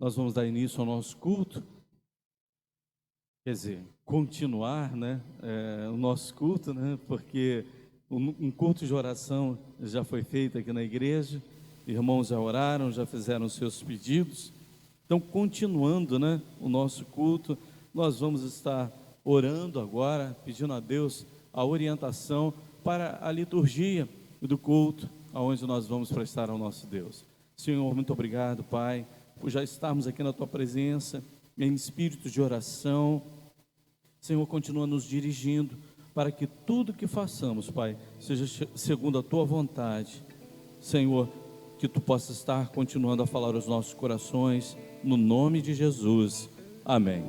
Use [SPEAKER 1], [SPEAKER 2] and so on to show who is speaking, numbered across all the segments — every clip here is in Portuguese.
[SPEAKER 1] nós vamos dar início ao nosso culto, quer dizer, continuar, né, o nosso culto, né, porque um culto de oração já foi feito aqui na igreja, irmãos já oraram, já fizeram seus pedidos, então continuando, né, o nosso culto, nós vamos estar orando agora, pedindo a Deus a orientação para a liturgia do culto, aonde nós vamos prestar ao nosso Deus. Senhor, muito obrigado, Pai, por já estarmos aqui na Tua presença, em espírito de oração. Senhor, continua nos dirigindo, para que tudo que façamos, Pai, seja segundo a Tua vontade. Senhor, que Tu possas estar continuando a falar aos nossos corações, no nome de Jesus. Amém.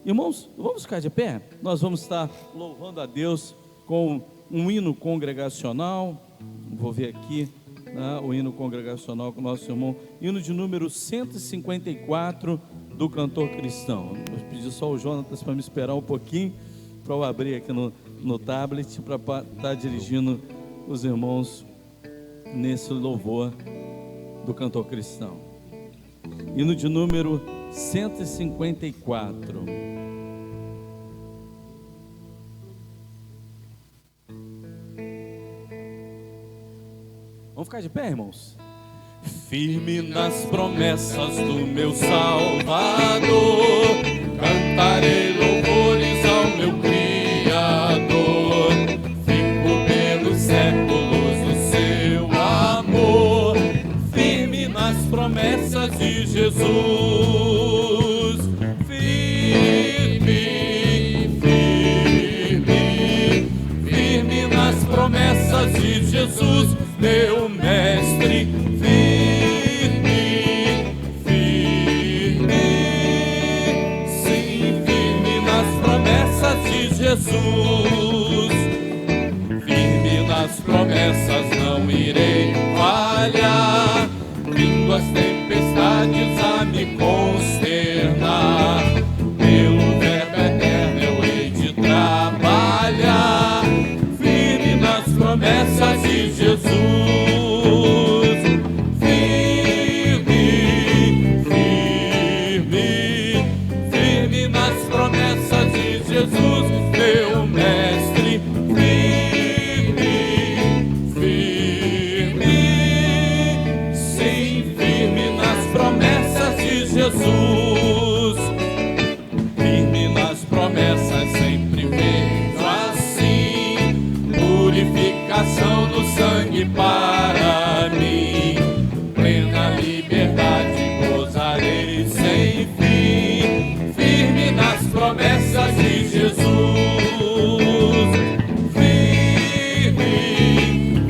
[SPEAKER 1] Irmãos, vamos ficar de pé? Nós vamos estar louvando a Deus com um hino congregacional. Vou ver aqui, né, o hino congregacional com o nosso irmão, hino de número 154 do Cantor Cristão. Vou pedir só o Jonatas para me esperar um pouquinho, para eu abrir aqui no tablet, para estar dirigindo os irmãos nesse louvor do Cantor Cristão. Hino de número 154. Vamos ficar de pé, irmãos? Firme nas promessas do meu Salvador, cantarei louvores ao meu Criador. Fico pelos séculos no seu amor, firme nas promessas de Jesus. Firme, firme, firme nas promessas de Jesus, meu mestre, firme, firme, sim, firme nas promessas de Jesus, firme nas promessas, não irei falhar, vindo as tempestades a me consternar, pelo verbo eterno eu hei de trabalhar, firme nas promessas de Jesus, firme, firme, firme nas promessas de Jesus, meu mestre, firme, firme, sim, firme nas promessas de Jesus, firme nas promessas, sempre vejo assim, purificação do sangue para mim, plena liberdade gozarei sem fim, firme nas promessas de Jesus, firme,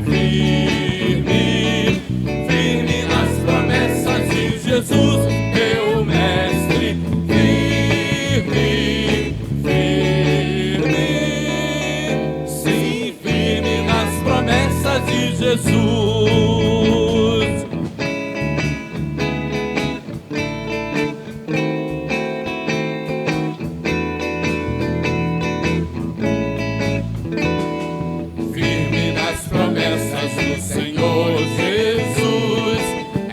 [SPEAKER 1] firme, firme nas promessas de Jesus, meu mestre, firme, firme, sim, firme nas promessas de Jesus. Firme nas promessas do Senhor Jesus,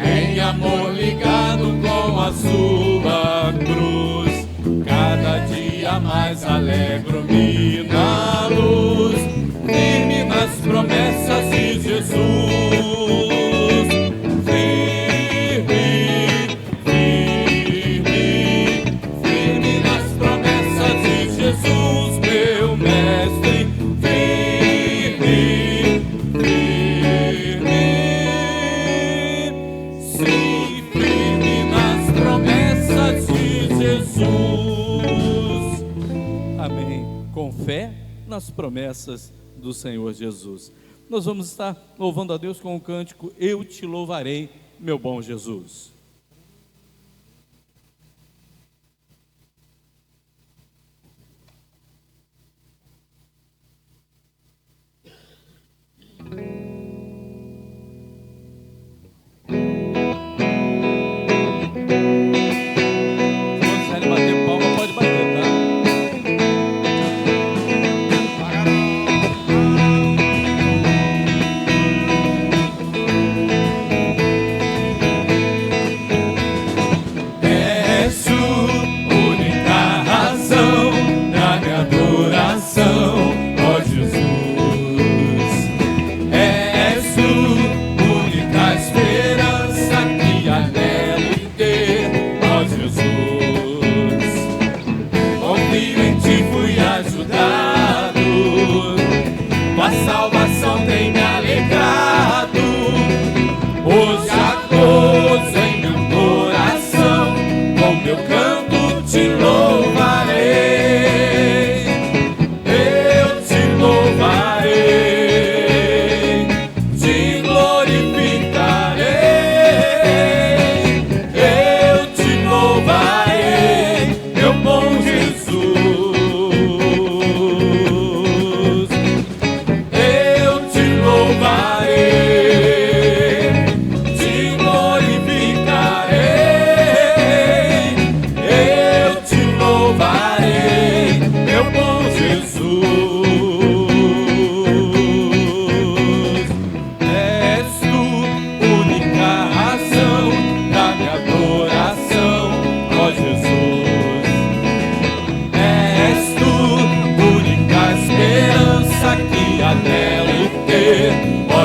[SPEAKER 1] em amor ligado com a sua cruz, cada dia mais alegro-me na luz, firme nas promessas de Jesus, firme, firme, firme nas promessas de Jesus, meu mestre, firme, firme, sim, firme nas promessas de Jesus. Amém. Com fé nas promessas do Senhor Jesus. Nós vamos estar louvando a Deus com o cântico Eu Te Louvarei, meu bom Jesus. Se quiser bater palma, pode bater, tá?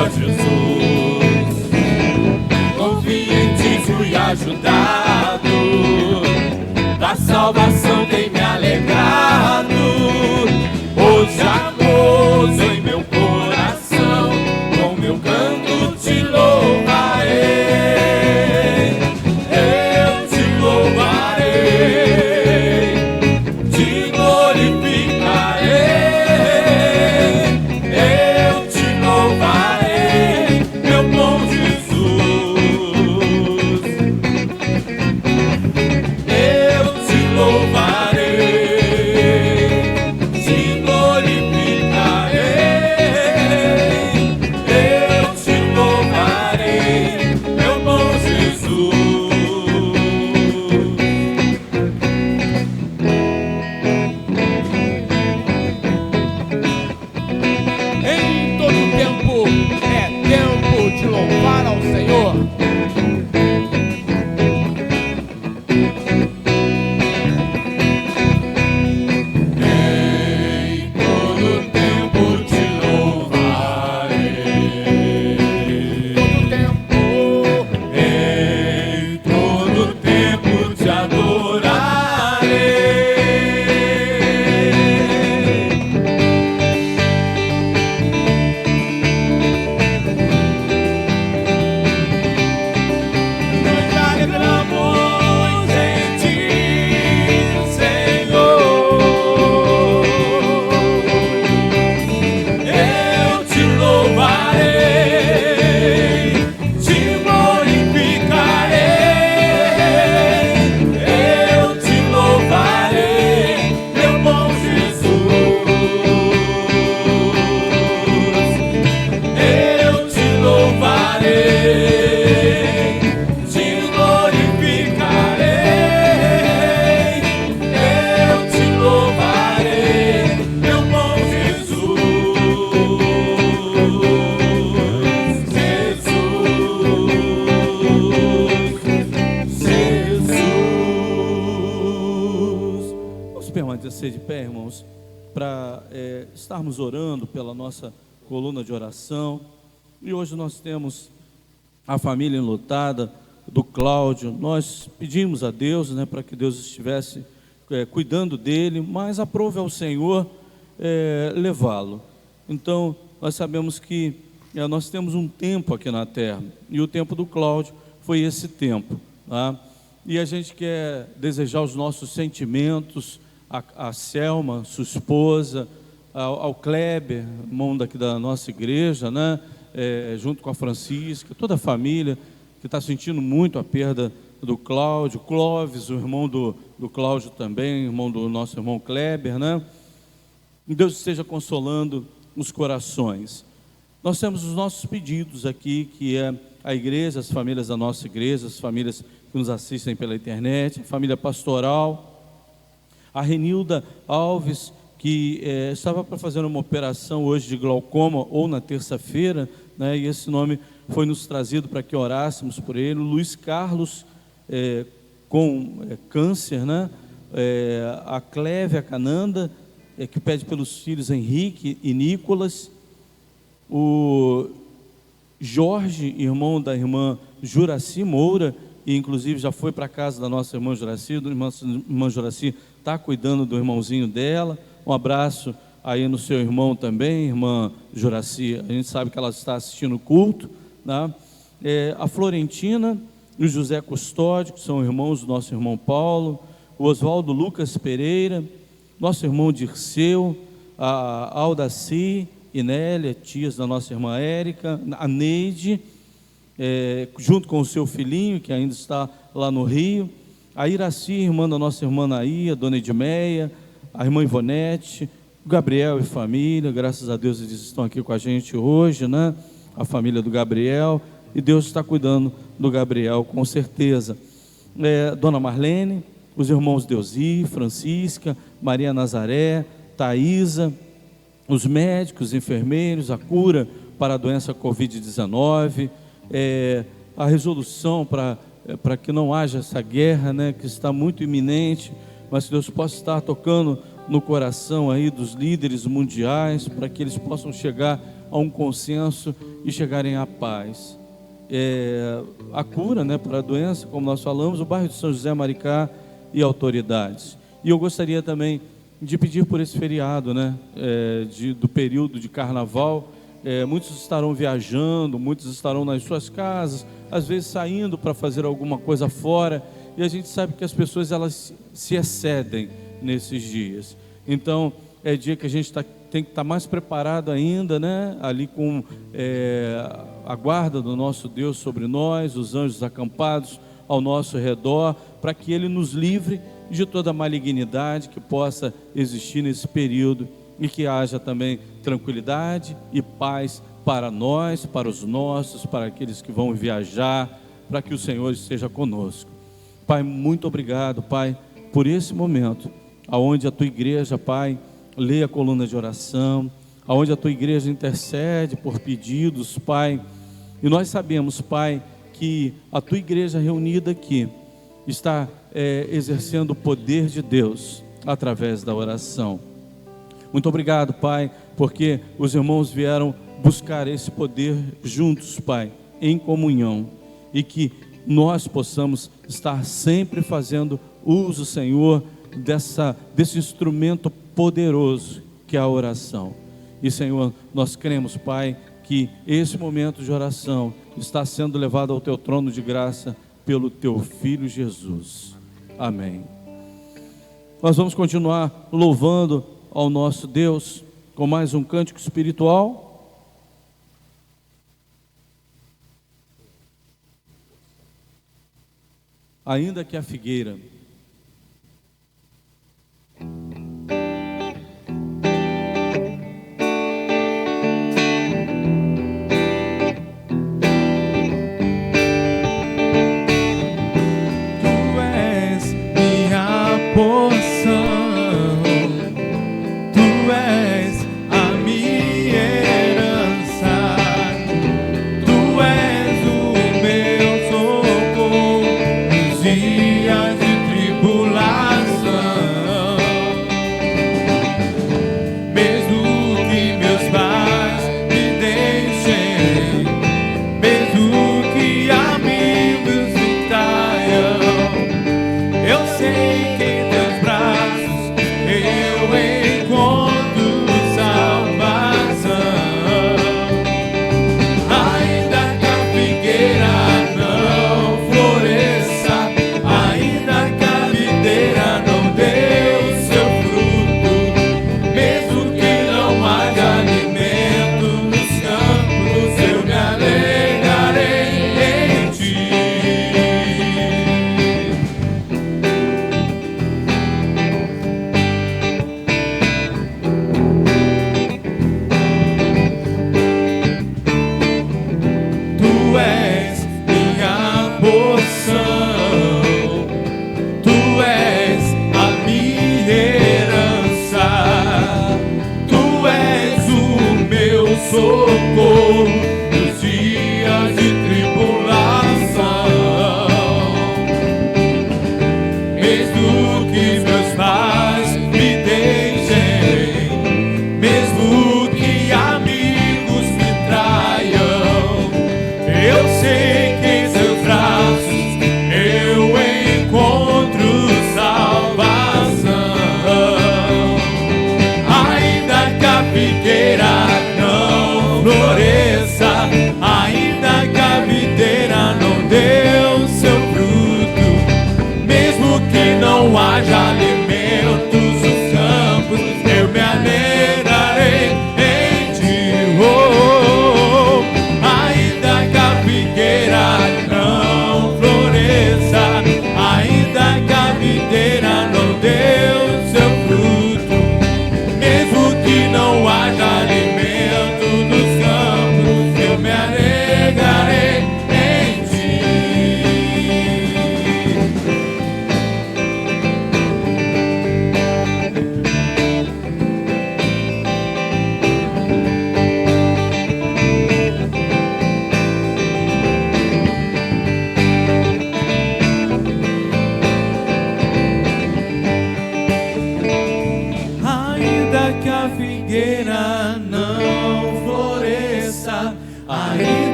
[SPEAKER 2] ó Jesus. Confio em ti, fui ajudado, da salvação tem me alegrado. Hoje a gozo em meu coração, com meu canto te louvarei. Eu te louvarei, te glorificarei. Eu te louvarei, meu bom Jesus. Eu te louvarei, te glorificarei. Eu te louvarei, meu bom Jesus.
[SPEAKER 3] Em todo tempo é tempo de louvar ao Senhor.
[SPEAKER 2] Em todo tempo te louvarei.
[SPEAKER 3] Todo tempo
[SPEAKER 2] Em todo tempo te adorarei. Nos alegramos em ti, Senhor. Eu te louvarei, te glorificarei. Eu te louvarei, meu bom Jesus. Eu te louvarei, te glorificarei. Eu te louvarei, meu bom Jesus.
[SPEAKER 1] Vamos permanecer de pé, irmãos, para estarmos orando pela nossa coluna de oração. E hoje nós temos a família enlutada do Cláudio. Nós pedimos a Deus, né, para que Deus estivesse cuidando dele, mas aprove ao Senhor levá-lo. Então, nós sabemos que nós temos um tempo aqui na terra, e o tempo do Cláudio foi esse tempo, tá? E a gente quer desejar os nossos sentimentos a Selma, sua esposa, ao Kleber, irmão daqui da nossa igreja, né? Junto com a Francisca, toda a família que está sentindo muito a perda do Cláudio, Clóvis, o irmão do Cláudio também, irmão do nosso irmão Kleber, né? Deus esteja consolando os corações. Nós temos os nossos pedidos aqui, que é a igreja, as famílias da nossa igreja, as famílias que nos assistem pela internet, a família pastoral, a Renilda Alves, que estava para fazer uma operação hoje de glaucoma, ou na terça-feira, né, e esse nome foi nos trazido para que orássemos por ele. O Luiz Carlos, com câncer, né, a Clévia Cananda, que pede pelos filhos Henrique e Nicolas, o Jorge, irmão da irmã Juraci Moura, e inclusive já foi para a casa da nossa irmã Juraci, irmã Juraci está cuidando do irmãozinho dela. Um abraço aí no seu irmão também, irmã Juraci, a gente sabe que ela está assistindo o culto, né? A Florentina e o José Custódio, que são irmãos do nosso irmão Paulo, o Oswaldo Lucas Pereira, nosso irmão Dirceu, a Aldaci e Nélia, tias da nossa irmã Érica, a Neide, junto com o seu filhinho, que ainda está lá no Rio, a Iraci, irmã da nossa irmã Naí, a dona Edmeia, a irmã Ivonete, o Gabriel e família, graças a Deus eles estão aqui com a gente hoje, né? A família do Gabriel, e Deus está cuidando do Gabriel, com certeza. Dona Marlene, os irmãos Deusi, Francisca, Maria Nazaré, Thaisa, os médicos, enfermeiros, a cura para a doença Covid-19, a resolução para que não haja essa guerra, né, que está muito iminente, mas que Deus possa estar tocando no coração aí dos líderes mundiais, para que eles possam chegar a um consenso e chegarem à paz. A cura, né, para a doença, como nós falamos, o bairro de São José, Maricá e autoridades. E eu gostaria também de pedir por esse feriado, né, do período de carnaval. Muitos estarão viajando, muitos estarão nas suas casas, às vezes saindo para fazer alguma coisa fora, e a gente sabe que as pessoas elas se excedem nesses dias. Então é dia que a gente tem que estar mais preparado ainda, né? Ali com a guarda do nosso Deus sobre nós, os anjos acampados ao nosso redor, para que Ele nos livre de toda malignidade que possa existir nesse período, e que haja também tranquilidade e paz para nós, para os nossos, para aqueles que vão viajar, para que o Senhor esteja conosco. Pai, muito obrigado, Pai, por esse momento, aonde a Tua igreja, Pai, lê a coluna de oração, aonde a Tua igreja intercede por pedidos, Pai, e nós sabemos, Pai, que a Tua igreja reunida aqui está exercendo o poder de Deus através da oração. Muito obrigado, Pai, porque os irmãos vieram buscar esse poder juntos, Pai, em comunhão, e que nós possamos estar sempre fazendo uso, Senhor, desse instrumento poderoso que é a oração. E, Senhor, nós cremos, Pai, que esse momento de oração está sendo levado ao Teu trono de graça pelo Teu Filho Jesus. Amém. Nós vamos continuar louvando ao nosso Deus com mais um cântico espiritual. Ainda que a figueira.
[SPEAKER 2] Tu és minha porção. Tu és a minha herança, Tu és o meu socorro nos dias de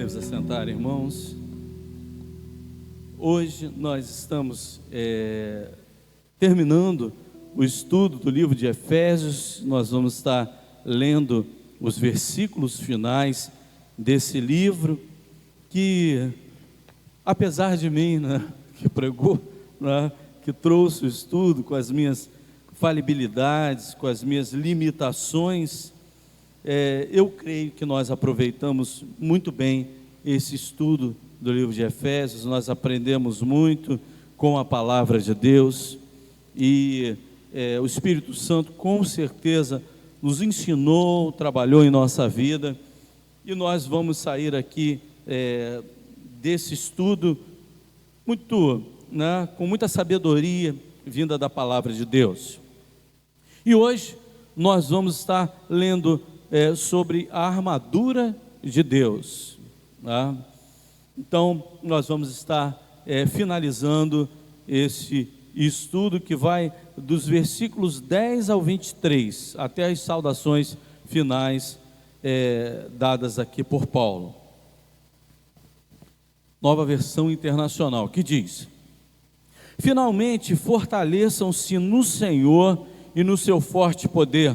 [SPEAKER 1] Podemos assentar, irmãos. Hoje nós estamos terminando o estudo do livro de Efésios. Nós vamos estar lendo os versículos finais desse livro, que apesar de mim, né, que pregou, né, que trouxe o estudo com as minhas falibilidades, com as minhas limitações, eu creio que nós aproveitamos muito bem esse estudo do livro de Efésios. Nós aprendemos muito com a palavra de Deus e o Espírito Santo com certeza nos ensinou, trabalhou em nossa vida, e nós vamos sair aqui desse estudo muito, né, com muita sabedoria vinda da palavra de Deus. E hoje nós vamos estar lendo sobre a armadura de Deus, tá? Então nós vamos estar finalizando esse estudo que vai dos versículos 10 ao 23, até as saudações finais dadas aqui por Paulo. Nova Versão Internacional, que diz: finalmente fortaleçam-se no Senhor e no seu forte poder,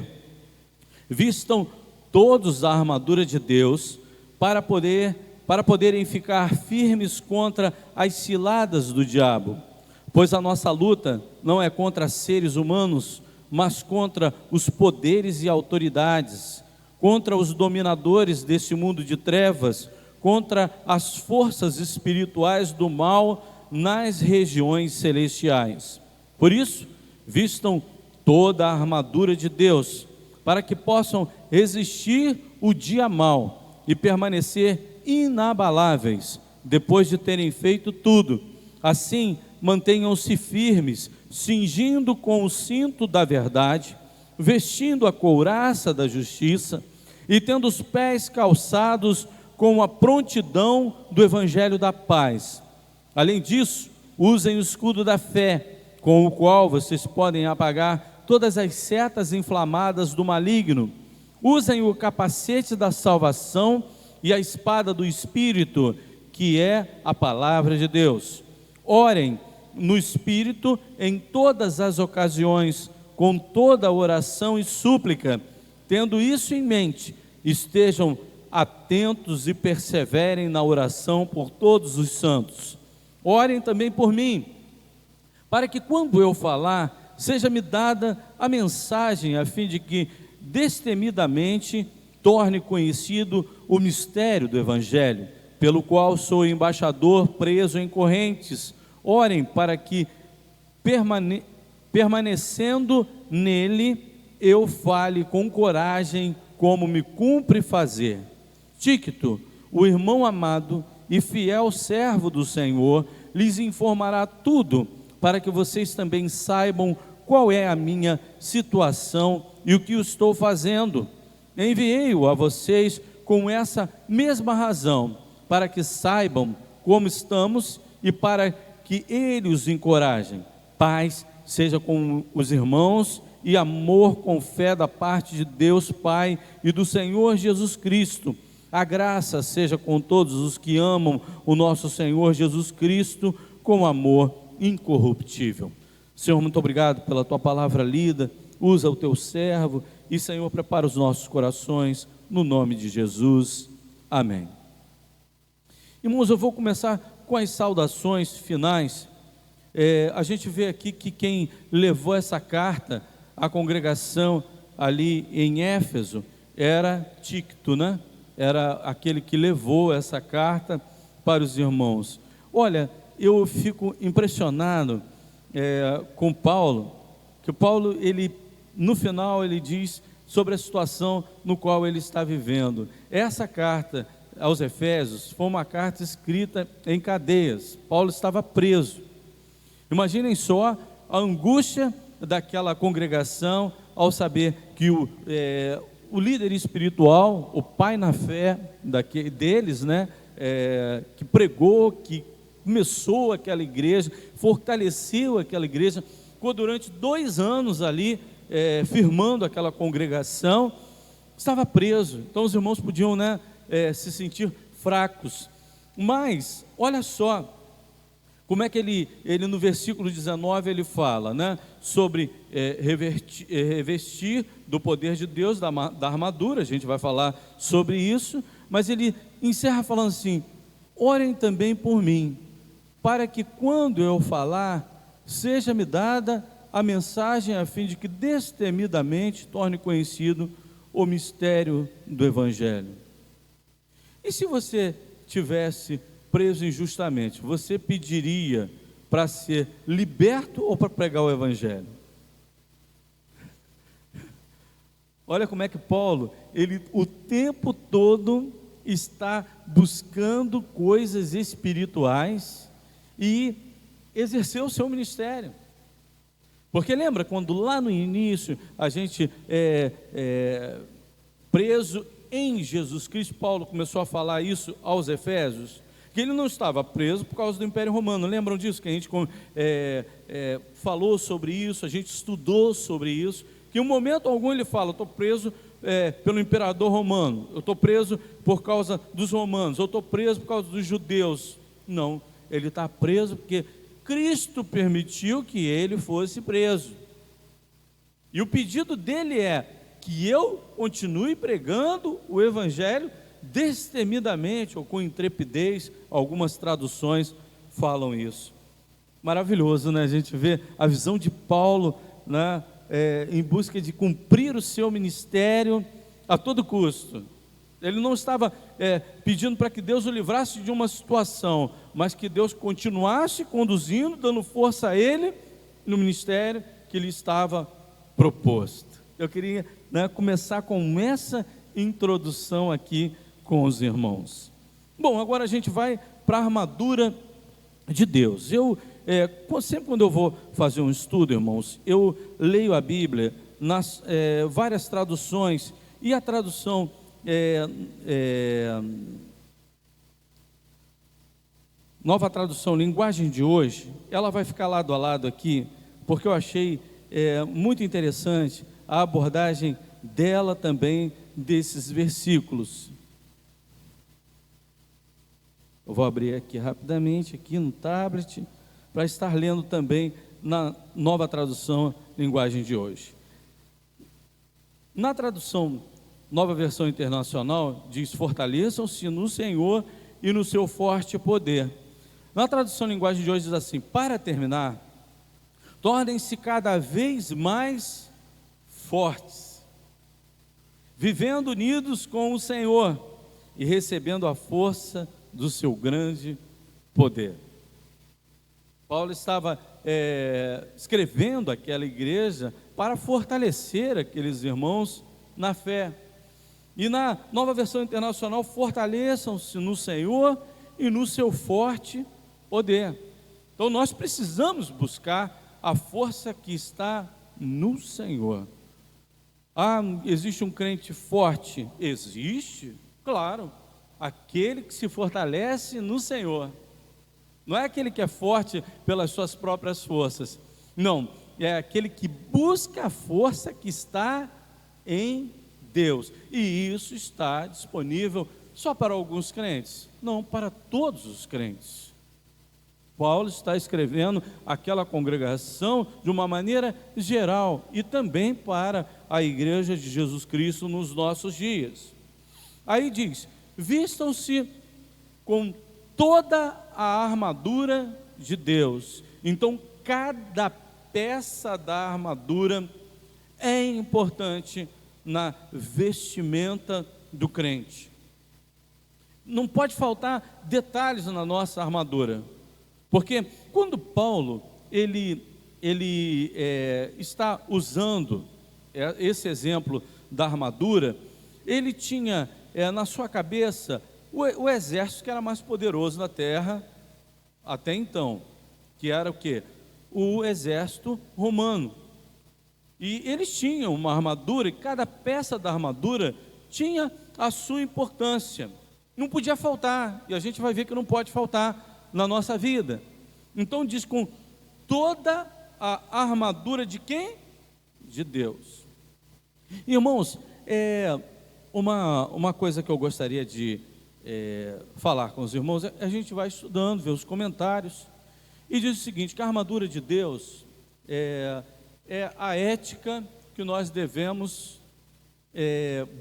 [SPEAKER 1] vistam todos a armadura de Deus, para poderem ficar firmes contra as ciladas do diabo, pois a nossa luta não é contra seres humanos, mas contra os poderes e autoridades, contra os dominadores desse mundo de trevas, contra as forças espirituais do mal nas regiões celestiais. Por isso, vistam toda a armadura de Deus, para que possam resistir o dia mau e permanecer inabaláveis, depois de terem feito tudo. Assim, mantenham-se firmes, cingindo com o cinto da verdade, vestindo a couraça da justiça e tendo os pés calçados com a prontidão do evangelho da paz. Além disso, usem o escudo da fé, com o qual vocês podem apagar todas as setas inflamadas do maligno. Usem o capacete da salvação e a espada do Espírito, que é a palavra de Deus. Orem no Espírito em todas as ocasiões, com toda oração e súplica. Tendo isso em mente, estejam atentos e perseverem na oração por todos os santos. Orem também por mim, para que quando eu falar, seja-me dada a mensagem, a fim de que destemidamente torne conhecido o mistério do Evangelho, pelo qual sou embaixador preso em correntes. Orem para que, permanecendo nele, eu fale com coragem, como me cumpre fazer. Tíquico, o irmão amado e fiel servo do Senhor, lhes informará tudo, para que vocês também saibam qual é a minha situação e o que eu estou fazendo. Enviei-o a vocês com essa mesma razão, para que saibam como estamos e para que ele os encoraje. Paz seja com os irmãos e amor com fé da parte de Deus Pai e do Senhor Jesus Cristo. A graça seja com todos os que amam o nosso Senhor Jesus Cristo com amor incorruptível. Senhor, muito obrigado pela tua palavra lida. Usa o teu servo e, Senhor, prepara os nossos corações no nome de Jesus. Amém. Irmãos, eu vou começar com as saudações finais. A gente vê aqui que quem levou essa carta à congregação ali em Éfeso era Tíquico, né? Era aquele que levou essa carta para os irmãos. Olha, eu fico impressionado com Paulo, que Paulo, ele, no final, ele diz sobre a situação no qual ele está vivendo. Essa carta aos Efésios foi uma carta escrita em cadeias. Paulo estava preso. Imaginem só a angústia daquela congregação ao saber que o líder espiritual, o pai na fé deles, né, que pregou, que começou aquela igreja, fortaleceu aquela igreja, ficou durante 2 anos ali firmando aquela congregação, estava preso. Então os irmãos podiam, né, se sentir fracos. Mas, olha só, como é que ele no versículo 19 ele fala, né, sobre revestir do poder de Deus, da armadura. A gente vai falar sobre isso, mas ele encerra falando assim: orem também por mim, para que quando eu falar, seja-me dada a mensagem, a fim de que destemidamente torne conhecido o mistério do Evangelho. E se você tivesse preso injustamente, você pediria para ser liberto ou para pregar o Evangelho? Olha como é que Paulo, ele o tempo todo está buscando coisas espirituais e exerceu o seu ministério. Porque lembra quando lá no início a gente preso em Jesus Cristo, Paulo começou a falar isso aos Efésios, que ele não estava preso por causa do Império Romano. Lembram disso? Que a gente falou sobre isso, a gente estudou sobre isso, que em um momento algum ele fala: estou preso pelo imperador romano, eu estou preso por causa dos romanos, eu estou preso por causa dos judeus. Não, ele está preso porque Cristo permitiu que ele fosse preso. E o pedido dele é que eu continue pregando o Evangelho destemidamente ou com intrepidez. Algumas traduções falam isso. Maravilhoso, né? A gente vê a visão de Paulo, né, em busca de cumprir o seu ministério a todo custo. Ele não estava pedindo para que Deus o livrasse de uma situação, mas que Deus continuasse conduzindo, dando força a ele no ministério que lhe estava proposto. Eu queria, né, começar com essa introdução aqui com os irmãos. Bom, agora a gente vai para a armadura de Deus. Sempre quando eu vou fazer um estudo, irmãos, eu leio a Bíblia nas várias traduções, e a tradução Nova Tradução Linguagem de Hoje, ela vai ficar lado a lado aqui, porque eu achei muito interessante a abordagem dela também desses versículos. Eu vou abrir aqui rapidamente, aqui no tablet, para estar lendo também na Nova Tradução Linguagem de Hoje. Na tradução Nova Versão Internacional, diz: fortaleçam-se no Senhor e no seu forte poder. Na tradução Linguagem de Hoje diz assim: para terminar, tornem-se cada vez mais fortes, vivendo unidos com o Senhor e recebendo a força do seu grande poder. Paulo estava escrevendo aquela igreja para fortalecer aqueles irmãos na fé. E na Nova Versão Internacional, fortaleçam-se no Senhor e no seu forte poder. Então nós precisamos buscar a força que está no Senhor. Existe um crente forte? Existe, claro. Aquele que se fortalece no Senhor. Não é aquele que é forte pelas suas próprias forças. Não, é aquele que busca a força que está em Deus. E isso está disponível só para alguns crentes? Não, para todos os crentes. Paulo está escrevendo aquela congregação de uma maneira geral e também para a igreja de Jesus Cristo nos nossos dias. Aí diz: vistam-se com toda a armadura de Deus. Então, cada peça da armadura é importante na vestimenta do crente. Não pode faltar detalhes na nossa armadura, porque quando Paulo ele está usando esse exemplo da armadura, ele tinha na sua cabeça o exército que era mais poderoso na terra até então, que era o quê? O exército romano. E eles tinham uma armadura, e cada peça da armadura tinha a sua importância. Não podia faltar, e a gente vai ver que não pode faltar na nossa vida. Então diz: com toda a armadura de quem? De Deus. Irmãos, uma coisa que eu gostaria de falar com os irmãos, a gente vai estudando, vê os comentários, e diz o seguinte, que a armadura de Deus é a ética que nós devemos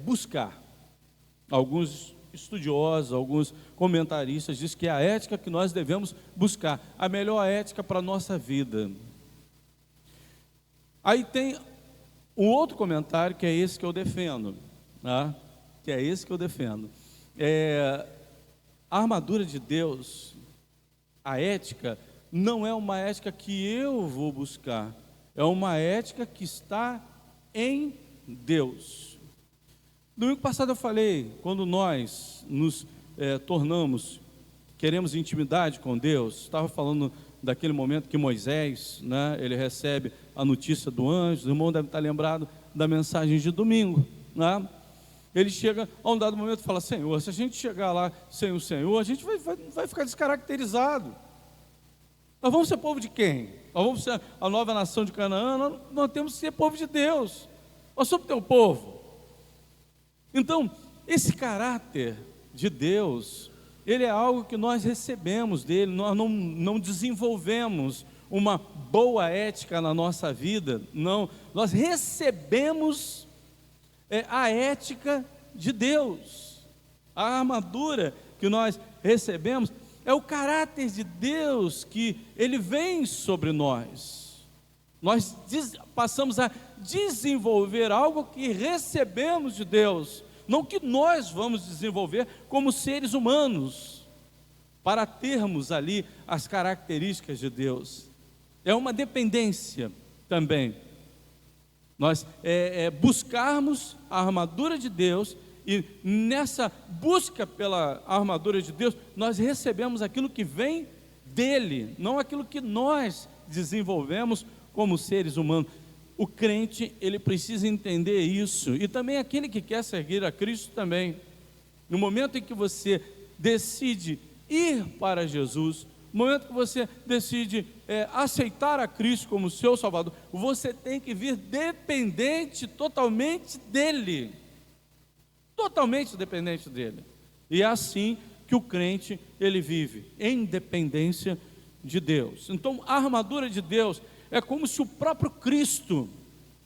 [SPEAKER 1] buscar. Alguns estudiosos, alguns comentaristas dizem que é a ética que nós devemos buscar, a melhor ética para a nossa vida. Aí tem um outro comentário que é esse que eu defendo, né? Que é esse que eu defendo. A armadura de Deus, a ética, não é uma ética que eu vou buscar, é uma ética que está em Deus. Domingo passado eu falei, quando nós nos queremos intimidade com Deus, estava falando daquele momento que Moisés, né, ele recebe a notícia do anjo, o irmão deve estar lembrado da mensagem de domingo, né? Ele chega a um dado momento e fala, Senhor, se a gente chegar lá sem o Senhor, a gente vai ficar descaracterizado. Nós vamos ser povo de quem? Nós vamos ser a nova nação de Canaã? Nós temos que ser povo de Deus. Nós somos teu povo. Então, esse caráter de Deus, ele é algo que nós recebemos dele, nós não desenvolvemos uma boa ética na nossa vida, não, nós recebemos a ética de Deus. A armadura que nós recebemos é o caráter de Deus que ele vem sobre nós. Nós passamos a desenvolver algo que recebemos de Deus, não que nós vamos desenvolver como seres humanos, para termos ali as características de Deus. É uma dependência também. Nós buscarmos a armadura de Deus, e nessa busca pela armadura de Deus, nós recebemos aquilo que vem dele, não aquilo que nós desenvolvemos como seres humanos. O crente, ele precisa entender isso, e também aquele que quer seguir a Cristo também. No momento em que você decide ir para Jesus, no momento que você decide aceitar a Cristo como seu Salvador, você tem que vir dependente totalmente dele. Totalmente dependente dele. E é assim que o crente, ele vive, em dependência de Deus. Então, a armadura de Deus é como se o próprio Cristo,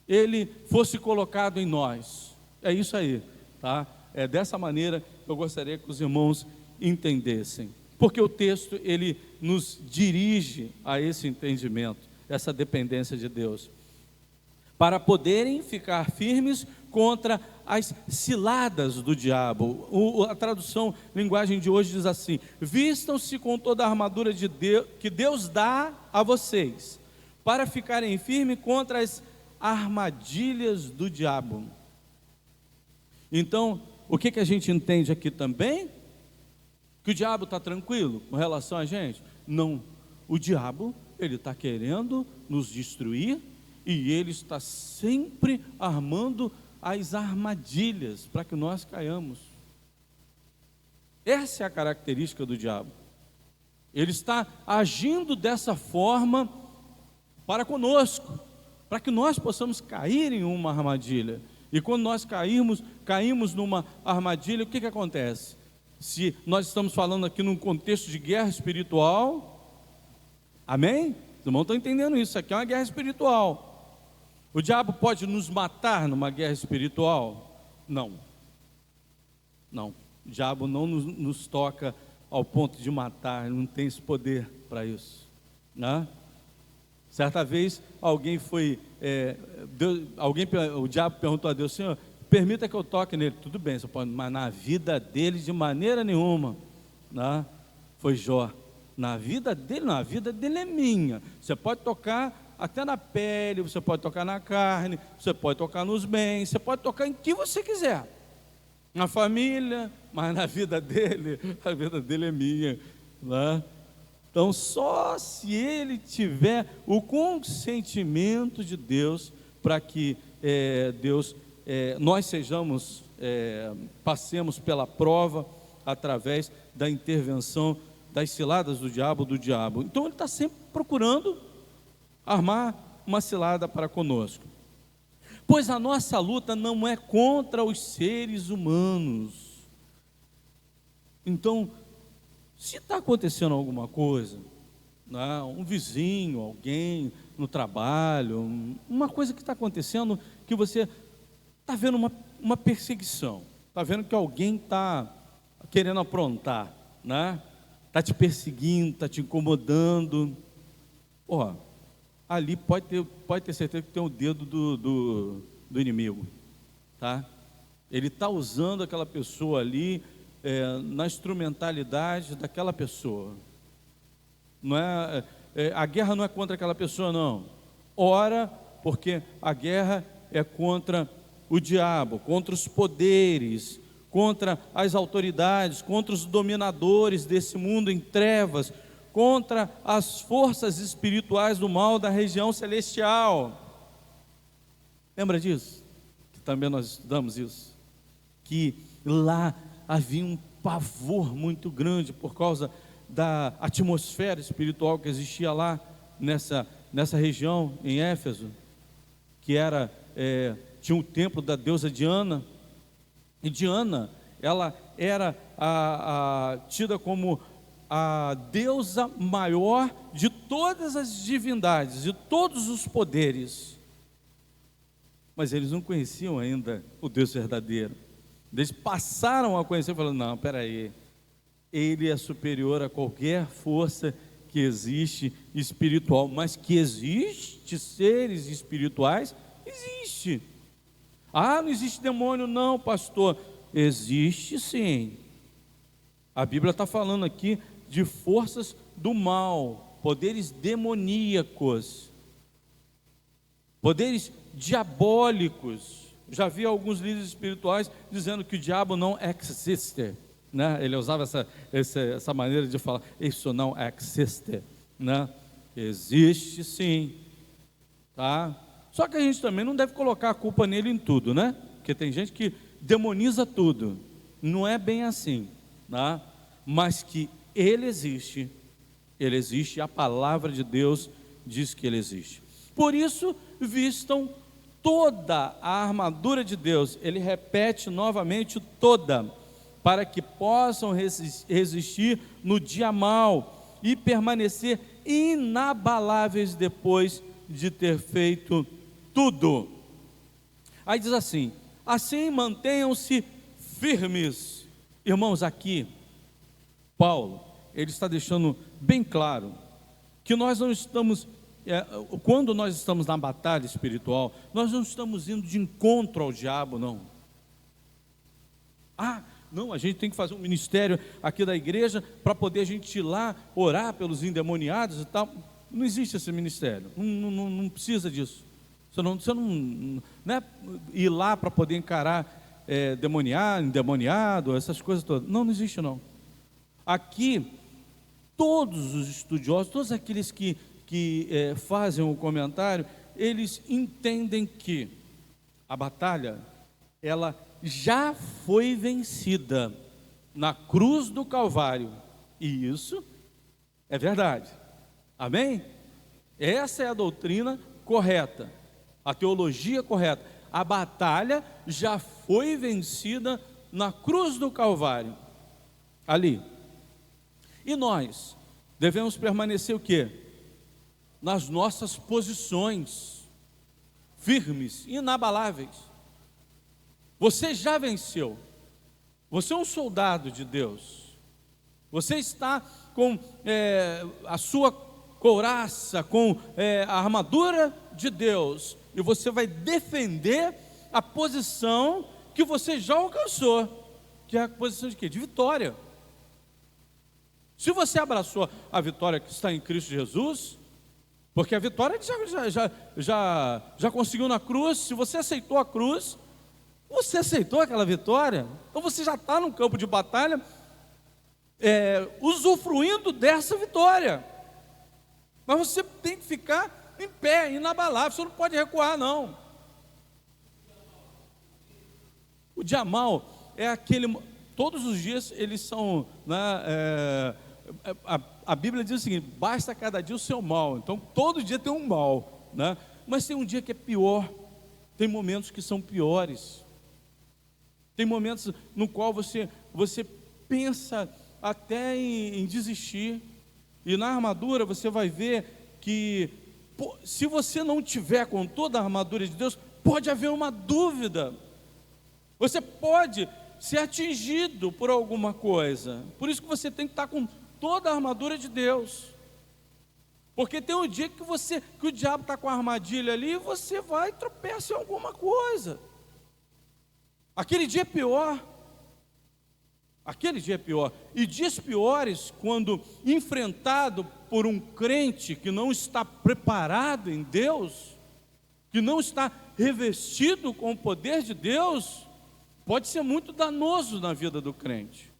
[SPEAKER 1] ele fosse colocado em nós. É isso aí, tá? É dessa maneira que eu gostaria que os irmãos entendessem. Porque o texto, ele nos dirige a esse entendimento, essa dependência de Deus, para poderem ficar firmes contra as ciladas do diabo. A tradução, linguagem de hoje diz assim: vistam-se com toda a armadura de Deus, que Deus dá a vocês, para ficarem firmes contra as armadilhas do diabo. Então, o que a gente entende aqui também? Que o diabo está tranquilo com relação a gente? Não, o diabo, ele está querendo nos destruir, e ele está sempre armando as armadilhas para que nós caiamos. Essa é a característica do diabo. Ele está agindo dessa forma para conosco, para que nós possamos cair em uma armadilha. E quando nós caímos numa armadilha, o que acontece? Se nós estamos falando aqui num contexto de guerra espiritual, amém? Os irmãos estão entendendo isso, aqui é uma guerra espiritual. O diabo pode nos matar numa guerra espiritual? Não. Não. O diabo não nos toca ao ponto de matar, não tem esse poder para isso, né? Certa vez alguém o diabo perguntou a Deus: Senhor, permita que eu toque nele. Tudo bem, você pode, mas na vida dele de maneira nenhuma, né? Foi Jó. Na vida dele, não, a vida dele é minha. Você pode tocar até na pele, você pode tocar na carne, você pode tocar nos bens, você pode tocar em que você quiser, na família, mas na vida dele, a vida dele é minha, né? Então, só se ele tiver o consentimento de Deus, para que nós passemos pela prova, através da intervenção das ciladas do diabo. Então, ele está sempre procurando armar uma cilada para conosco. Pois a nossa luta não é contra os seres humanos. Então, se está acontecendo alguma coisa, né, um vizinho, alguém no trabalho, uma coisa que está acontecendo, que você está vendo uma perseguição, está vendo que alguém está querendo aprontar, né? Está te perseguindo, está te incomodando, ali pode ter certeza que tem o dedo do inimigo, tá? Ele está usando aquela pessoa ali, na instrumentalidade daquela pessoa. Não a guerra não é contra aquela pessoa, não. Ora, porque a guerra é contra o diabo, contra os poderes, contra as autoridades, contra os dominadores desse mundo em trevas, contra as forças espirituais do mal da região celestial. Lembra disso? Que também nós estudamos isso. Que lá havia um pavor muito grande por causa da atmosfera espiritual que existia lá nessa região em Éfeso, que tinha o templo da deusa Diana, e Diana, ela era tida como a deusa maior de todas as divindades, de todos os poderes. Mas eles não conheciam ainda o Deus verdadeiro. Eles passaram a conhecer e falaram: não, peraí, Ele é superior a qualquer força que existe espiritual. Mas que existe seres espirituais, existe. Não existe demônio não, pastor. Existe sim. A Bíblia está falando aqui de forças do mal, poderes demoníacos, poderes diabólicos. Já vi alguns líderes espirituais dizendo que o diabo não existe, né? Ele usava essa maneira de falar: isso não existe, né? Existe sim, tá? Só que a gente também não deve colocar a culpa nele em tudo, né? Porque tem gente que demoniza tudo. Não é bem assim, né? Mas que ele existe, a palavra de Deus diz que ele existe. Por isso, vistam toda a armadura de Deus. Ele repete novamente: toda, para que possam resistir no dia mau e permanecer inabaláveis depois de ter feito tudo. Aí diz assim: assim mantenham-se firmes. Irmãos, aqui Paulo, ele está deixando bem claro que nós não estamos, quando nós estamos na batalha espiritual, nós não estamos indo de encontro ao diabo, não. Não, a gente tem que fazer um ministério aqui da igreja para poder a gente ir lá orar pelos endemoniados e tal. Não existe esse ministério, não precisa disso. Você não é ir lá para poder encarar endemoniado, essas coisas todas. Não existe não. Aqui, todos os estudiosos, todos aqueles que fazem o comentário, eles entendem que a batalha, ela já foi vencida na cruz do Calvário, e isso é verdade, amém? Essa é a doutrina correta, a teologia correta. A batalha já foi vencida na cruz do Calvário, ali. E nós devemos permanecer o quê? Nas nossas posições, firmes, inabaláveis. Você já venceu. Você é um soldado de Deus. Você está com a sua couraça, com a armadura de Deus, e você vai defender a posição que você já alcançou, que é a posição de quê? De vitória. Se você abraçou a vitória que está em Cristo Jesus, porque a vitória já conseguiu na cruz. Se você aceitou a cruz, você aceitou aquela vitória, então você já está no campo de batalha, usufruindo dessa vitória. Mas você tem que ficar em pé, inabalável, você não pode recuar não. O dia mau é aquele, todos os dias eles são, né, a Bíblia diz o seguinte: basta cada dia o seu mal. Então todo dia tem um mal, né? Mas tem um dia que é pior, tem momentos que são piores, tem momentos no qual você pensa até em desistir. E na armadura você vai ver que, se você não tiver com toda a armadura de Deus, pode haver uma dúvida. Você pode ser atingido por alguma coisa. Por isso que você tem que estar com toda a armadura de Deus. Porque tem um dia que o diabo está com a armadilha ali e você vai tropeçar em alguma coisa. Aquele dia é pior. Aquele dia é pior. E dias piores, quando enfrentado por um crente que não está preparado em Deus, que não está revestido com o poder de Deus, pode ser muito danoso na vida do crente.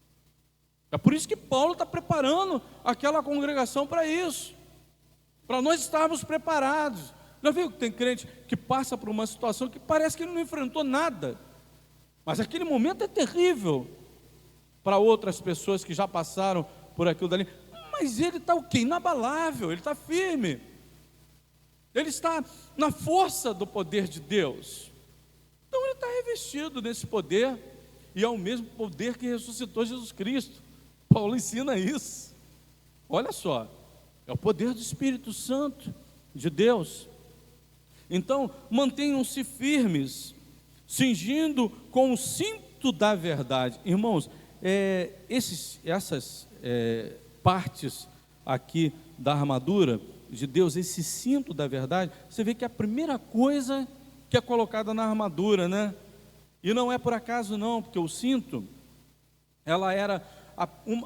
[SPEAKER 1] É por isso que Paulo está preparando aquela congregação para isso, para nós estarmos preparados. Já viu que tem crente que passa por uma situação que parece que ele não enfrentou nada, mas aquele momento é terrível para outras pessoas que já passaram por aquilo dali. Mas ele está o quê? Inabalável, ele está firme, ele está na força do poder de Deus. Então ele está revestido nesse poder, e é o mesmo poder que ressuscitou Jesus Cristo. Paulo ensina isso. Olha só, é o poder do Espírito Santo de Deus. Então mantenham-se firmes, cingindo com o cinto da verdade. Irmãos, essas partes aqui da armadura de Deus, esse cinto da verdade, você vê que é a primeira coisa que é colocada na armadura, né? E não é por acaso não, porque o cinto, ela era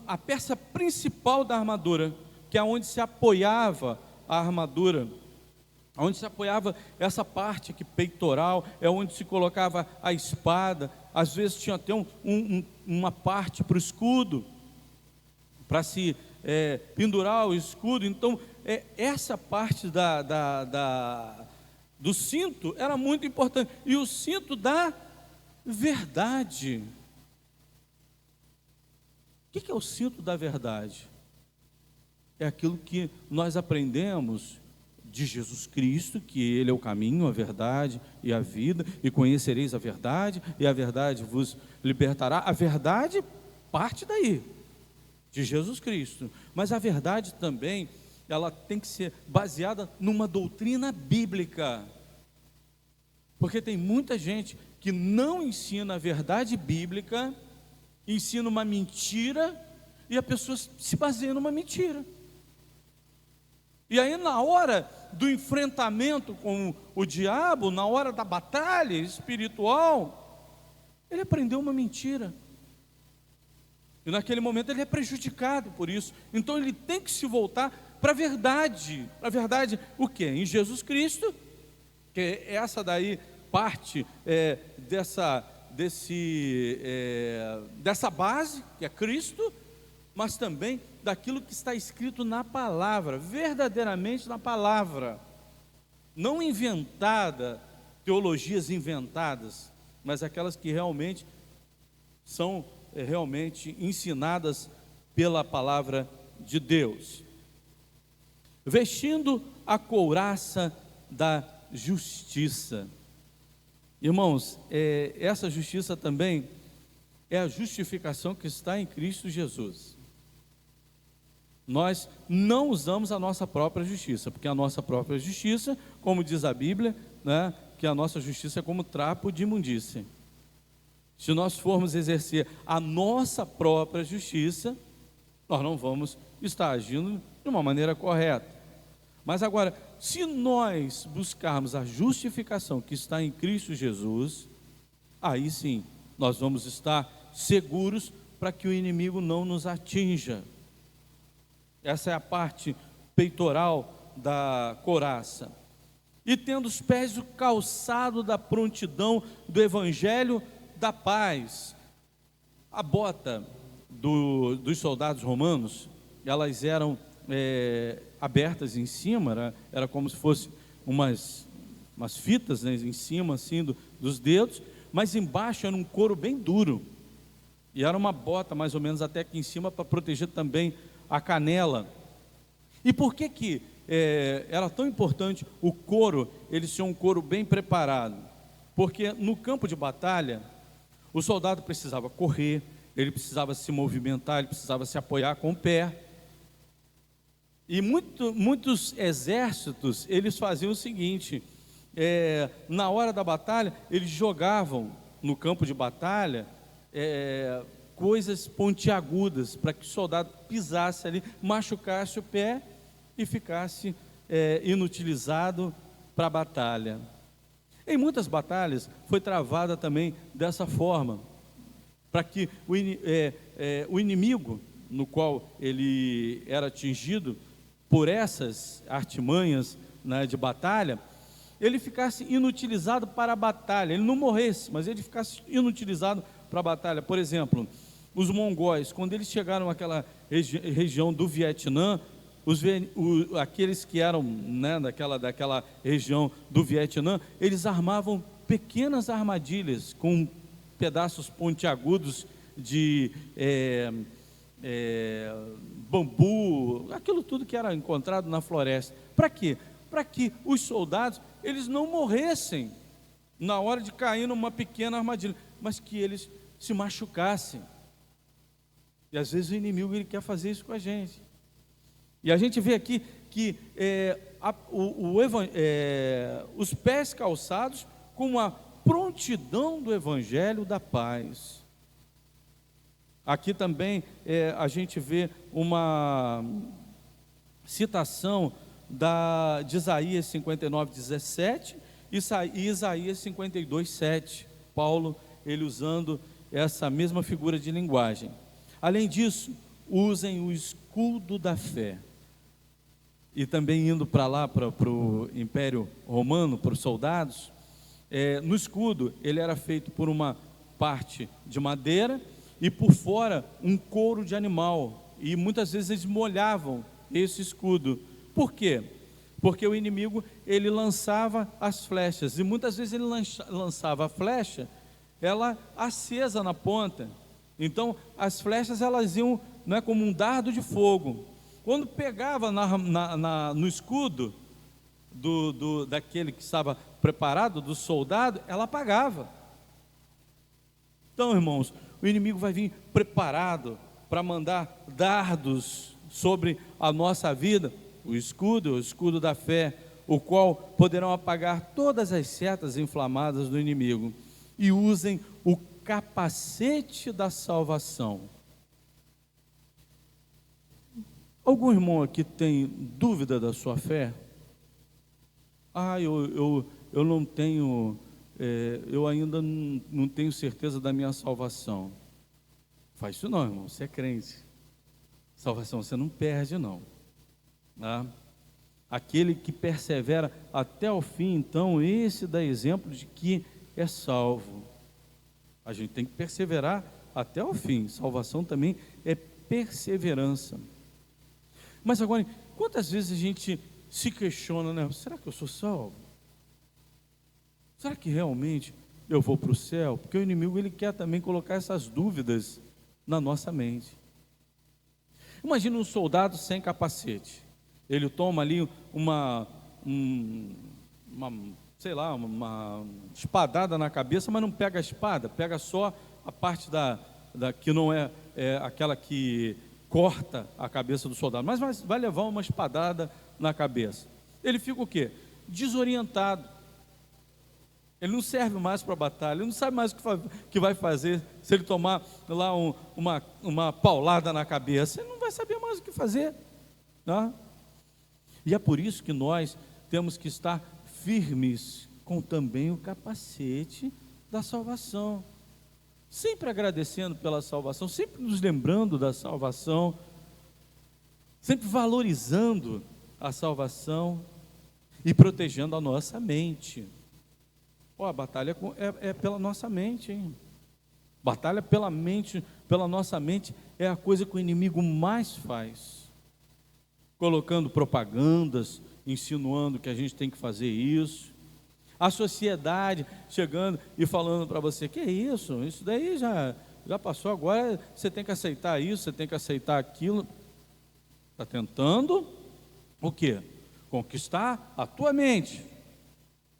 [SPEAKER 1] a peça principal da armadura, que é onde se apoiava a armadura, onde se apoiava essa parte aqui peitoral, é onde se colocava a espada. Às vezes tinha até uma parte para o escudo, para se pendurar o escudo. Então essa parte do cinto era muito importante. E o cinto da verdade. O que é o cinto da verdade? É aquilo que nós aprendemos de Jesus Cristo, que Ele é o caminho, a verdade e a vida, e conhecereis a verdade, e a verdade vos libertará. A verdade parte daí, de Jesus Cristo, mas a verdade também, ela tem que ser baseada numa doutrina bíblica, porque tem muita gente que não ensina a verdade bíblica, ensina uma mentira, e a pessoa se baseia numa mentira. E aí na hora do enfrentamento com o diabo, na hora da batalha espiritual, ele aprendeu uma mentira. E naquele momento ele é prejudicado por isso. Então ele tem que se voltar para a verdade. Para a verdade o quê? Em Jesus Cristo, que essa daí parte dessa base, que é Cristo, mas também daquilo que está escrito na palavra, verdadeiramente na palavra, não inventada, teologias inventadas, mas aquelas que realmente são realmente ensinadas pela palavra de Deus. Vestindo a couraça da justiça. Irmãos, essa justiça também é a justificação que está em Cristo Jesus. Nós não usamos a nossa própria justiça, porque a nossa própria justiça, como diz a Bíblia, né, que a nossa justiça é como trapo de imundícia. Se nós formos exercer a nossa própria justiça, nós não vamos estar agindo de uma maneira correta. Mas agora, se nós buscarmos a justificação que está em Cristo Jesus, aí sim, nós vamos estar seguros para que o inimigo não nos atinja. Essa é a parte peitoral da couraça. E tendo os pés o calçado da prontidão do evangelho da paz. A bota dos soldados romanos, elas eram abertas em cima, era como se fosse umas fitas, né, em cima assim dos dedos, mas embaixo era um couro bem duro. E era uma bota mais ou menos até aqui em cima para proteger também a canela. E por que era tão importante o couro, ele ser um couro bem preparado? Porque no campo de batalha, o soldado precisava correr, ele precisava se movimentar, ele precisava se apoiar com o pé. E muitos exércitos, eles faziam o seguinte, na hora da batalha, eles jogavam no campo de batalha coisas pontiagudas, para que o soldado pisasse ali, machucasse o pé e ficasse inutilizado para a batalha. Em muitas batalhas foi travada também dessa forma, para que o inimigo no qual ele era atingido por essas artimanhas, né, de batalha, ele ficasse inutilizado para a batalha, ele não morresse, mas ele ficasse inutilizado para a batalha. Por exemplo, os mongóis, quando eles chegaram àquela região do Vietnã, aqueles que eram, né, daquela região do Vietnã, eles armavam pequenas armadilhas com pedaços pontiagudos de bambu, aquilo tudo que era encontrado na floresta. Para quê? Para que os soldados, eles não morressem na hora de cair numa pequena armadilha, mas que eles se machucassem. E às vezes o inimigo, ele quer fazer isso com a gente. E a gente vê aqui que os pés calçados com a prontidão do Evangelho da paz. Aqui também a gente vê uma citação de Isaías 59, 17 e Isaías 52, 7. Paulo, ele usando essa mesma figura de linguagem. Além disso, usem o escudo da fé. E também indo para lá, para o Império Romano, para os soldados, no escudo, ele era feito por uma parte de madeira e por fora um couro de animal, e muitas vezes eles molhavam esse escudo. Por quê? Porque o inimigo, ele lançava as flechas, e muitas vezes ele lançava a flecha, ela acesa na ponta. Então as flechas, elas iam, não é, como um dardo de fogo. Quando pegava no escudo daquele que estava preparado, do soldado, ela apagava. Então, irmãos, o inimigo vai vir preparado para mandar dardos sobre a nossa vida. O escudo da fé, o qual poderão apagar todas as setas inflamadas do inimigo. E usem o capacete da salvação. Algum irmão aqui tem dúvida da sua fé? Eu não tenho, eu ainda não tenho certeza da minha salvação. Faz isso não, irmão, você é crente. Salvação você não perde não, tá? Aquele que persevera até o fim, então, esse dá exemplo de que é salvo. A gente tem que perseverar até o fim. Salvação também é perseverança. Mas agora, quantas vezes a gente se questiona, né? Será que eu sou salvo? Será que realmente eu vou para o céu? Porque o inimigo, ele quer também colocar essas dúvidas na nossa mente. Imagina um soldado sem capacete. Ele toma ali uma espadada na cabeça, mas não pega a espada, pega só a parte da que não é aquela que corta a cabeça do soldado, mas vai levar uma espadada na cabeça. Ele fica o quê? Desorientado. Ele não serve mais para a batalha, ele não sabe mais o que vai fazer se ele tomar lá uma paulada na cabeça. Ele não vai saber mais o que fazer, né? E é por isso que nós temos que estar firmes com também o capacete da salvação, sempre agradecendo pela salvação, sempre nos lembrando da salvação, sempre valorizando a salvação e protegendo a nossa mente. A batalha é pela nossa mente, hein? Batalha pela mente, pela nossa mente, é a coisa que o inimigo mais faz, colocando propagandas, insinuando que a gente tem que fazer isso, a sociedade chegando e falando para você, que é isso? Isso daí já passou, agora você tem que aceitar isso, você tem que aceitar aquilo. Está tentando o quê? Conquistar a tua mente.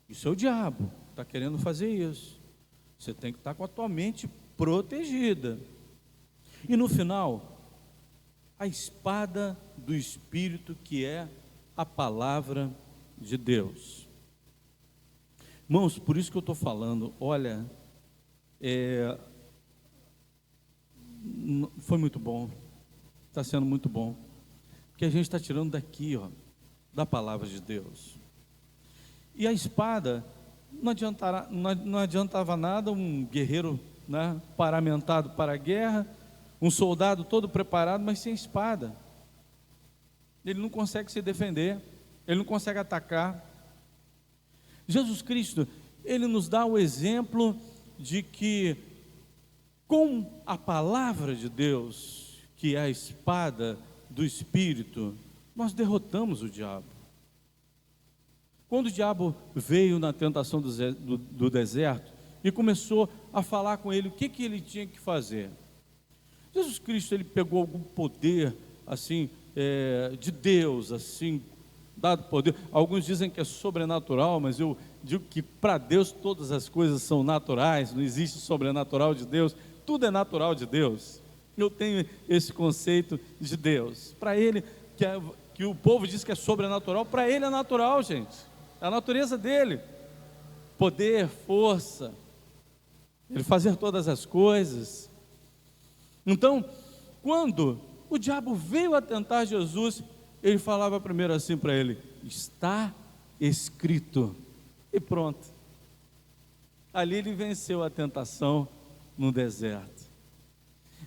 [SPEAKER 1] Isso é o diabo, está querendo fazer isso. Você tem que estar com a tua mente protegida. E no final, a espada do Espírito, que é a palavra de Deus. Irmãos, por isso que eu estou falando, olha, foi muito bom, está sendo muito bom, porque a gente está tirando daqui, ó, da palavra de Deus. E a espada, não adiantava nada um guerreiro, né, paramentado para a guerra, um soldado todo preparado, mas sem espada. Ele não consegue se defender, ele não consegue atacar. Jesus Cristo, ele nos dá o exemplo de que com a palavra de Deus, que é a espada do Espírito, nós derrotamos o diabo. Quando o diabo veio na tentação do deserto e começou a falar com ele, o que ele tinha que fazer? Jesus Cristo, ele pegou algum poder, assim, de Deus, assim, dado poder. Alguns dizem que é sobrenatural, mas eu digo que para Deus todas as coisas são naturais, não existe sobrenatural de Deus, tudo é natural de Deus. Eu tenho esse conceito de Deus. Para ele, que o povo diz que é sobrenatural, para ele é natural, gente. É a natureza dele. Poder, força, ele fazer todas as coisas. Então, quando o diabo veio a tentar Jesus, ele falava primeiro assim para ele: está escrito. E pronto. Ali ele venceu a tentação no deserto.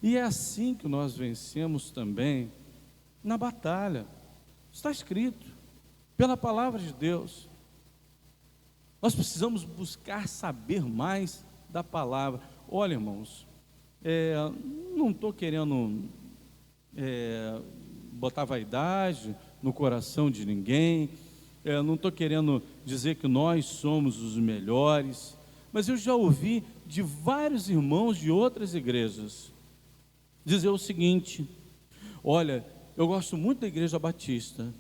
[SPEAKER 1] E é assim que nós vencemos também na batalha. Está escrito, pela palavra de Deus. Nós precisamos buscar saber mais da palavra. Olha, irmãos, não estou querendo botar vaidade no coração de ninguém, não estou querendo dizer que nós somos os melhores, mas eu já ouvi de vários irmãos de outras igrejas dizer o seguinte: olha, eu gosto muito da Igreja Batista,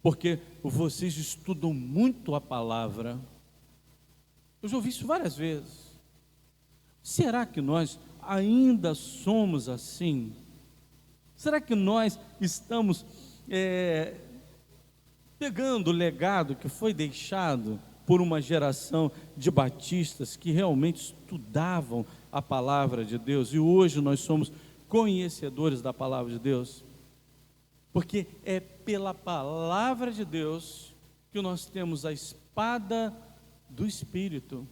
[SPEAKER 1] porque vocês estudam muito a palavra. Eu já ouvi isso várias vezes. Será que nós ainda somos assim? Será que nós estamos pegando o legado que foi deixado por uma geração de batistas que realmente estudavam a palavra de Deus, e hoje nós somos conhecedores da palavra de Deus? Porque é pela palavra de Deus que nós temos a espada do Espírito.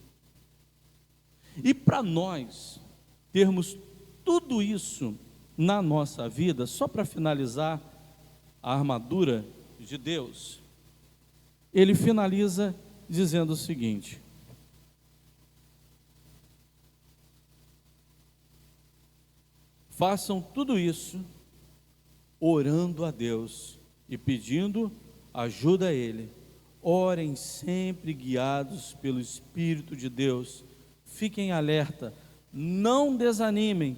[SPEAKER 1] E para nós termos tudo isso na nossa vida, só para finalizar a armadura de Deus, ele finaliza dizendo o seguinte: façam tudo isso orando a Deus e pedindo ajuda a Ele. Orem sempre guiados pelo Espírito de Deus. Fiquem alerta, não desanimem.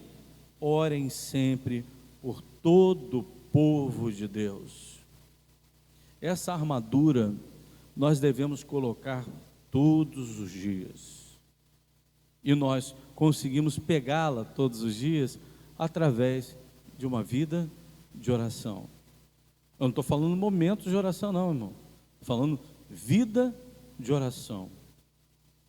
[SPEAKER 1] Orem sempre por todo o povo de Deus. Essa armadura nós devemos colocar todos os dias. E nós conseguimos pegá-la todos os dias através de uma vida de oração. Eu não estou falando momentos de oração não, irmão. Estou falando vida de oração.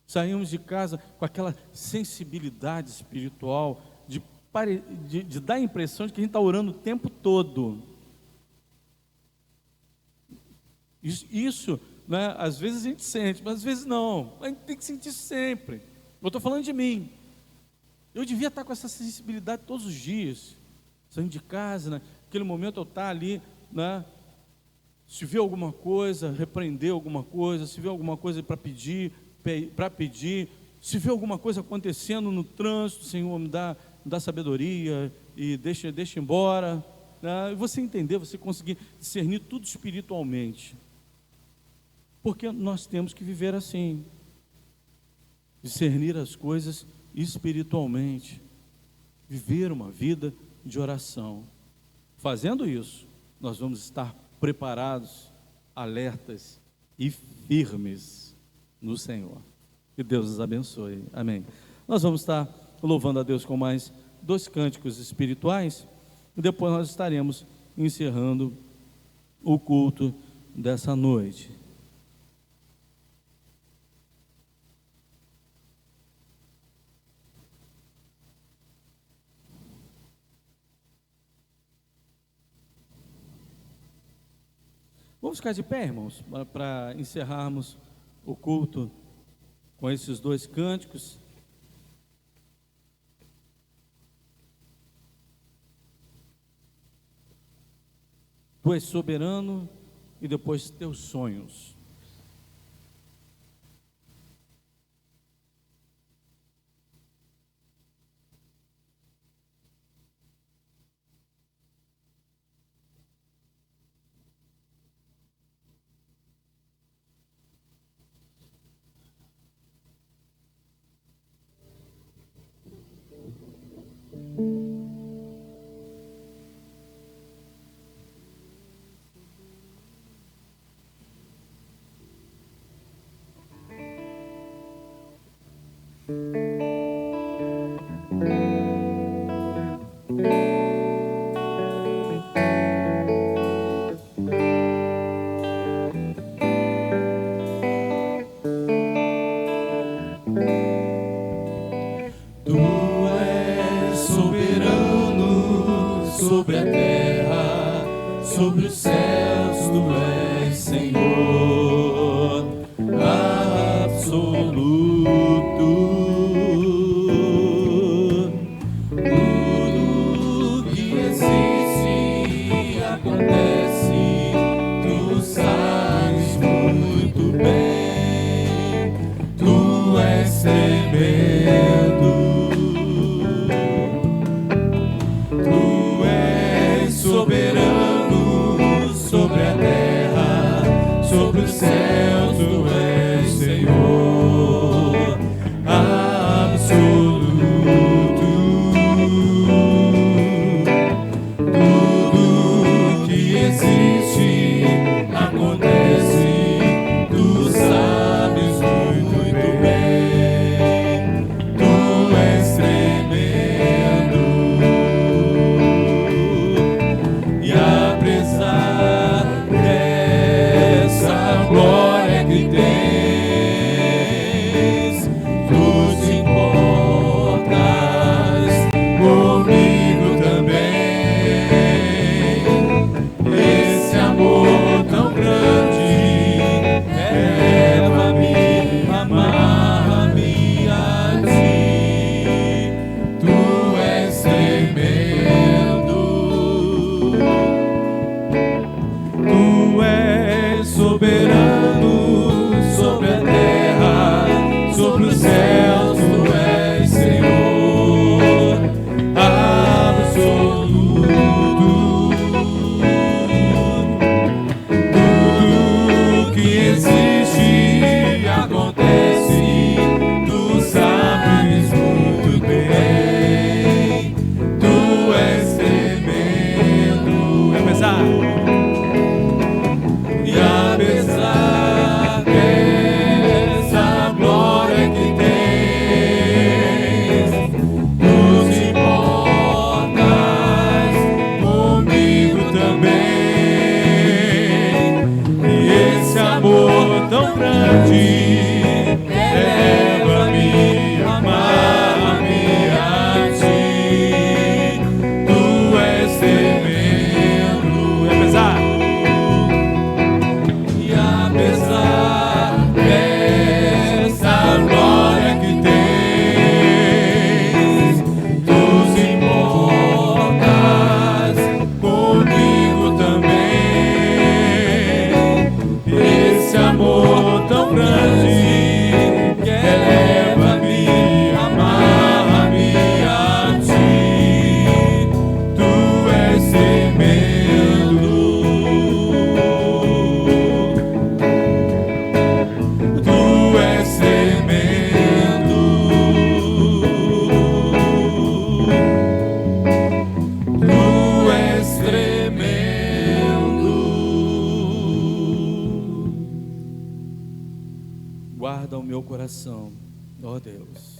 [SPEAKER 1] Saímos de casa com aquela sensibilidade espiritual de dar a impressão de que a gente está orando o tempo todo. Isso, né, às vezes a gente sente, mas às vezes não. A gente tem que sentir sempre. Eu estou falando de mim. Eu devia estar com essa sensibilidade todos os dias. Saindo de casa, naquele momento eu estar ali, né? Se vê alguma coisa, repreender alguma coisa, se vê alguma coisa para pedir, se vê alguma coisa acontecendo no trânsito, Senhor, me dá sabedoria e deixa embora, né? E você entender, você conseguir discernir tudo espiritualmente, porque nós temos que viver assim, discernir as coisas espiritualmente, viver uma vida de oração. Fazendo isso, nós vamos estar preparados, alertas e firmes no Senhor. Que Deus nos abençoe. Amém. Nós vamos estar louvando a Deus com mais 2 cânticos espirituais, e depois nós estaremos encerrando o culto dessa noite. Vamos ficar de pé, irmãos, para encerrarmos o culto com esses 2 cânticos. Tu és soberano, e depois teus sonhos.
[SPEAKER 2] Sobre a terra, sobre os céus, tu és Senhor absoluto. Tudo que existe acontece, tu sabes muito bem, tu és tremendo. Soberano sobre a terra, sobre os céus, tu és Senhor absoluto. Tudo que existe acontece, tu sabes muito bem, tu és tremendo. E apesar dessa glória que tens, tu te importas comigo também. Esse amor tão grande leva-me, amarra-me a ti. Tu és tremendo. Tu és soberano sobre a terra, sobre os céus, tu és Senhor absoluto. Tudo que existe acontece, tu sabes muito bem, tu és tremendo. Apesar dessa glória que tens, tu te importas comigo também. E esse amor tão grande leva-me, amarra-me a ti. Tu és tremendo. Apesar dessa glória que tens, tu te importas comigo também. Esse amor tão grande que eleva-me, amarra-me a ti. Tu és tremendo. Tu és tremendo. Tu és tremendo.
[SPEAKER 1] Guarda o meu coração, ó Deus.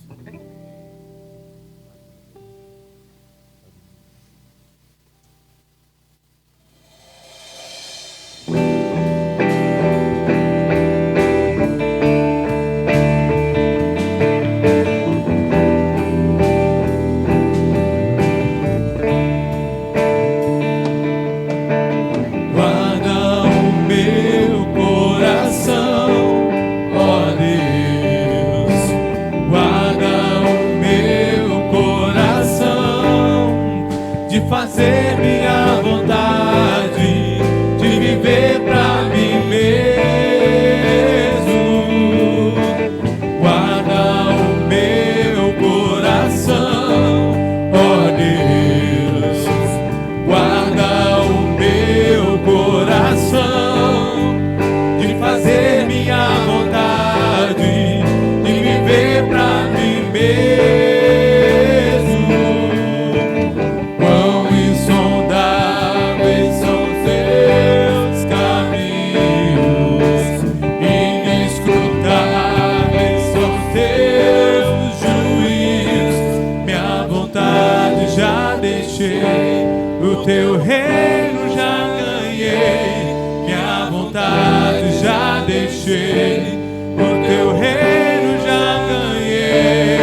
[SPEAKER 2] teu reino já ganhei, minha vontade já deixei, o teu reino já ganhei.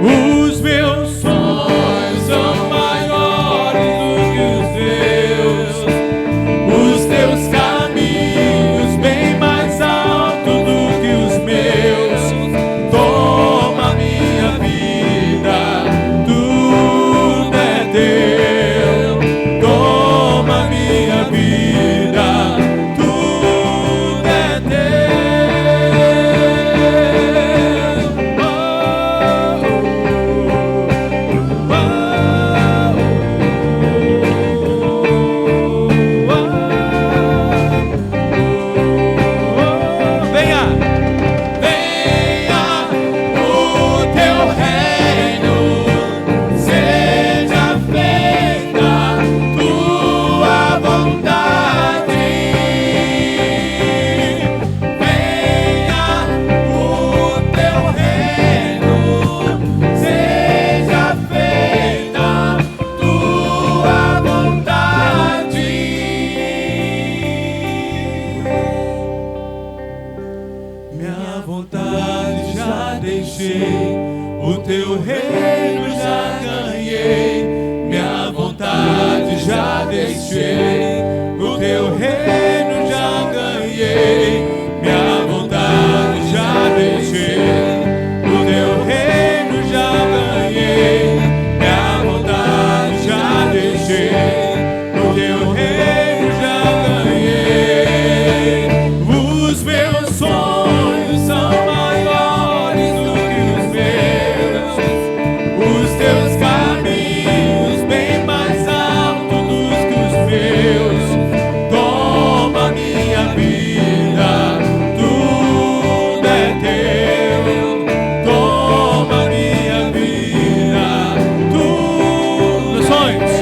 [SPEAKER 2] Os meus sonhos são maiores do que os teus caminhos bem mais altos do que os meus. Toma minha vida, tudo é teu. Toma minha vida, tudo é Venha, o teu reino, seja feita tua vontade. Venha o teu reino, seja feita tua vontade. Minha vontade já deixei, o teu reino já ganhei. Minha vontade já deixei, o teu reino já ganhei. Minha vontade já deixei, o teu reino já ganhei. Minha vontade já deixei, o teu reino já ganhei. Os meus sonhos são maiores do que os teus caminhos bem mais altos do que os meus. Toma minha vida, tudo é teu. Toma minha vida, tudo. Meus sonhos,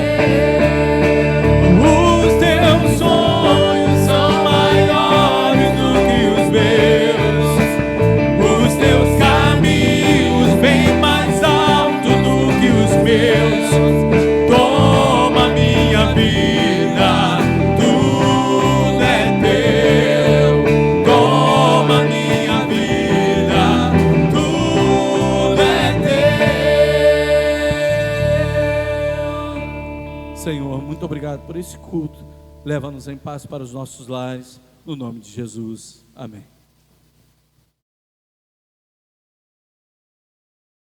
[SPEAKER 2] os teus sonhos são maiores do que os meus. Os teus caminhos bem mais altos do que os meus. Toma minha vida, tudo é teu. Toma minha vida, tudo é teu.
[SPEAKER 1] Senhor, muito obrigado por esse culto. Leva-nos em paz para os nossos lares, no nome de Jesus. Amém.